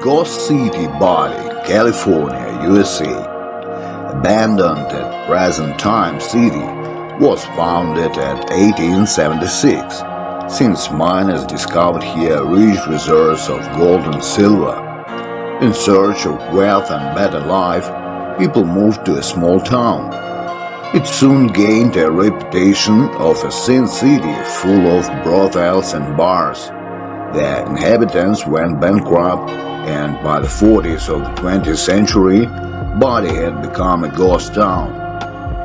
Ghost City Body, California, USA, abandoned at present time city, was founded at 1876. Since miners discovered here rich reserves of gold and silver, in search of wealth and better life, people moved to a small town. It soon gained a reputation of a sin city full of brothels and bars. The inhabitants went bankrupt, and by the 40s of the 20th century, Body had become a ghost town.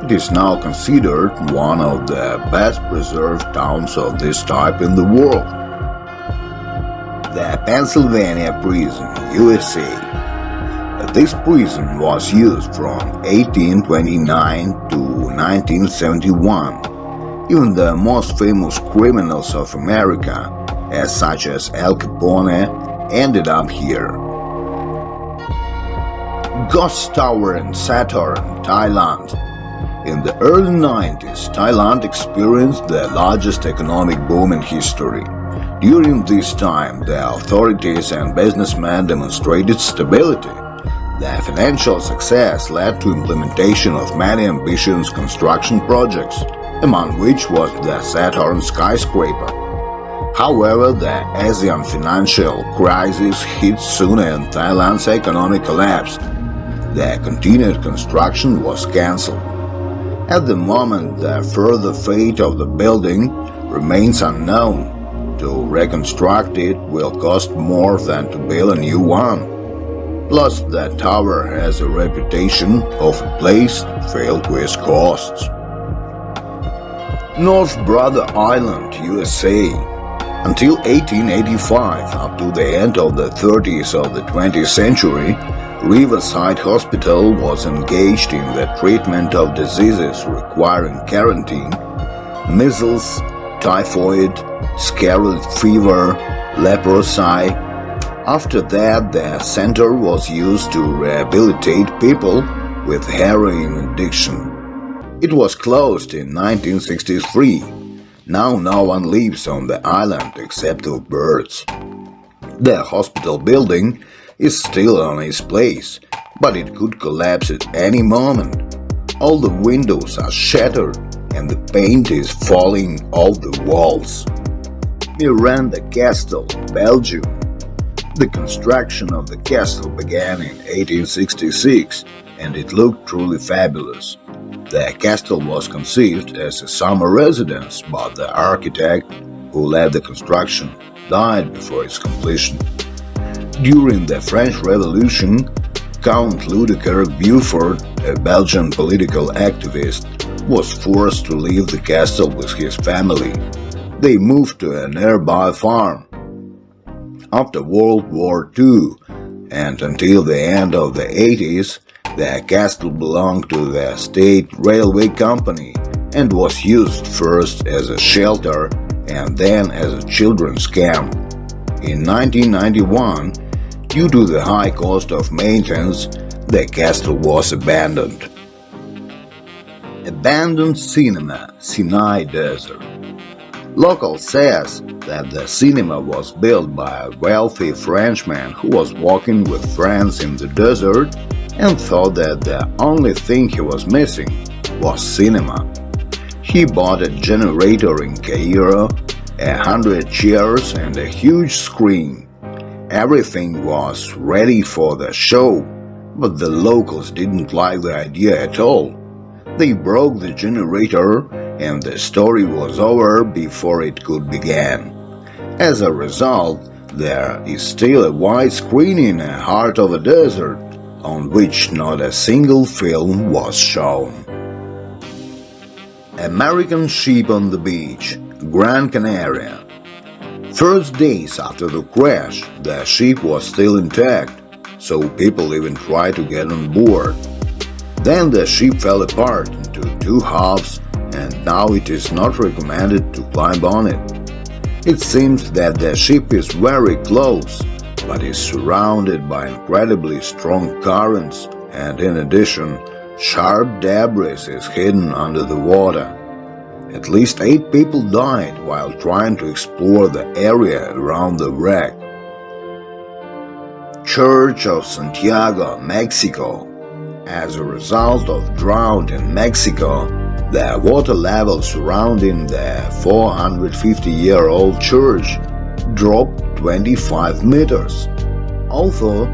It is now considered one of the best preserved towns of this type in the world. The Pennsylvania Prison, USA. This prison was used from 1829 to 1971. Even the most famous criminals of America, such as Al Capone, ended up here. Ghost Tower in Saturn, Thailand. In the early 90s, Thailand experienced the largest economic boom in history. During this time, the authorities and businessmen demonstrated stability. The financial success led to implementation of many ambitious construction projects, among which was the Saturn skyscraper. However, the Asian financial crisis hit soon and Thailand's economy collapsed. The continued construction was cancelled. At the moment, the further fate of the building remains unknown. To reconstruct it will cost more than to build a new one. Plus, the tower has a reputation of a place filled with ghosts. North Brother Island, USA. Until 1885, up to the end of the 30s of the 20th century, Riverside Hospital was engaged in the treatment of diseases requiring quarantine: measles, typhoid, scarlet fever, leprosy. After that, the center was used to rehabilitate people with heroin addiction. It was closed in 1963. Now no one lives on the island except of birds. The hospital building is still on its place, but it could collapse at any moment. All the windows are shattered and the paint is falling off the walls. Miranda Castle, Belgium. The construction of the castle began in 1866 and it looked truly fabulous. The castle was conceived as a summer residence, but the architect who led the construction died before its completion. During the French Revolution, Count Ludeker Beaufort, a Belgian political activist, was forced to leave the castle with his family. They moved to a nearby farm. After World War II and until the end of the 80s, the castle belonged to the State Railway Company and was used first as a shelter and then as a children's camp. In 1991, due to the high cost of maintenance, the castle was abandoned. Abandoned Cinema, Sinai Desert. Local says that the cinema was built by a wealthy Frenchman who was walking with friends in the desert and thought that the only thing he was missing was cinema. He bought a generator in Cairo, 100 chairs and a huge screen. Everything was ready for the show, but the locals didn't like the idea at all. They broke the generator and the story was over before it could begin. As a result, there is still a wide screen in the heart of a desert on which not a single film was shown. American Ship on the Beach, Gran Canaria. First days after the crash, the ship was still intact, so people even tried to get on board. Then the ship fell apart into two halves and now it is not recommended to climb on it. It seems that the ship is very close, but is surrounded by incredibly strong currents and in addition, sharp debris is hidden under the water. At least 8 people died while trying to explore the area around the wreck. Church of Santiago, Mexico. As a result of drought in Mexico, the water level surrounding the 450-year-old church dropped 25 meters. Although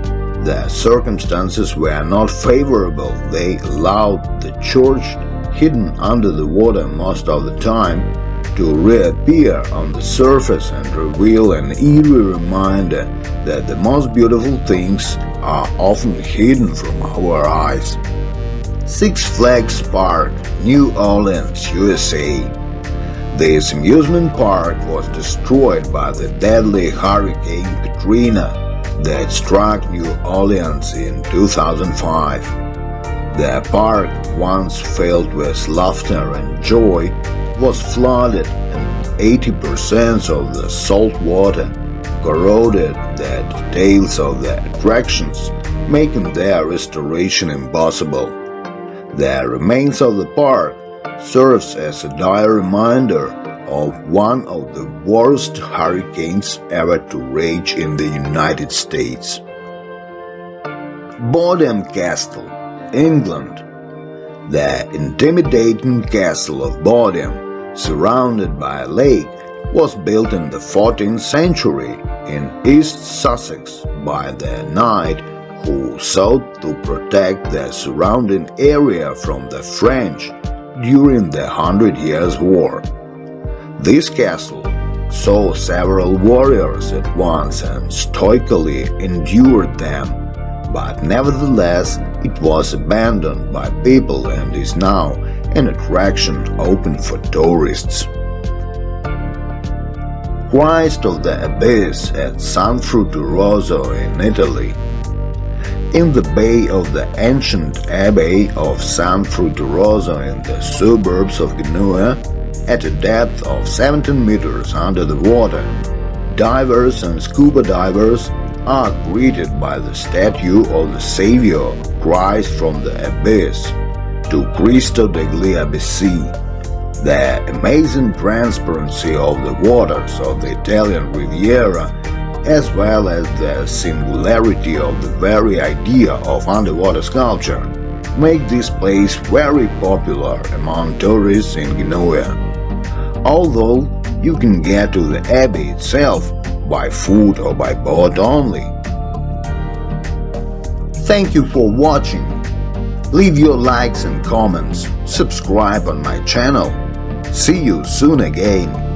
the circumstances were not favorable, they allowed the church, hidden under the water most of the time, to reappear on the surface and reveal an eerie reminder that the most beautiful things are often hidden from our eyes. Six Flags Park, New Orleans, USA. This amusement park was destroyed by the deadly Hurricane Katrina that struck New Orleans in 2005. The park, once filled with laughter and joy, was flooded and 80% of the salt water corroded the details of the attractions, making their restoration impossible. The remains of the park serves as a dire reminder of one of the worst hurricanes ever to rage in the United States. Borden Castle, England. The intimidating castle of Borden, surrounded by a lake, was built in the 14th century in East Sussex by the knight who sought to protect the surrounding area from the French during the 100 Years' War. This castle saw several warriors at once and stoically endured them, but nevertheless it was abandoned by people and is now an attraction open for tourists. Christ of the Abyss at San Frutuoso in Italy. In the bay of the ancient Abbey of San Frutuoso in the suburbs of Genoa, at a depth of 17 meters under the water, divers and scuba divers are greeted by the statue of the Savior Christ from the Abyss, to Cristo degli Abissi. The amazing transparency of the waters of the Italian Riviera, as well as the singularity of the very idea of underwater sculpture, make this place very popular among tourists in Genoa. Although you can get to the abbey itself by foot or by boat only. Thank you for watching. Leave your likes and comments, subscribe on my channel. See you soon again.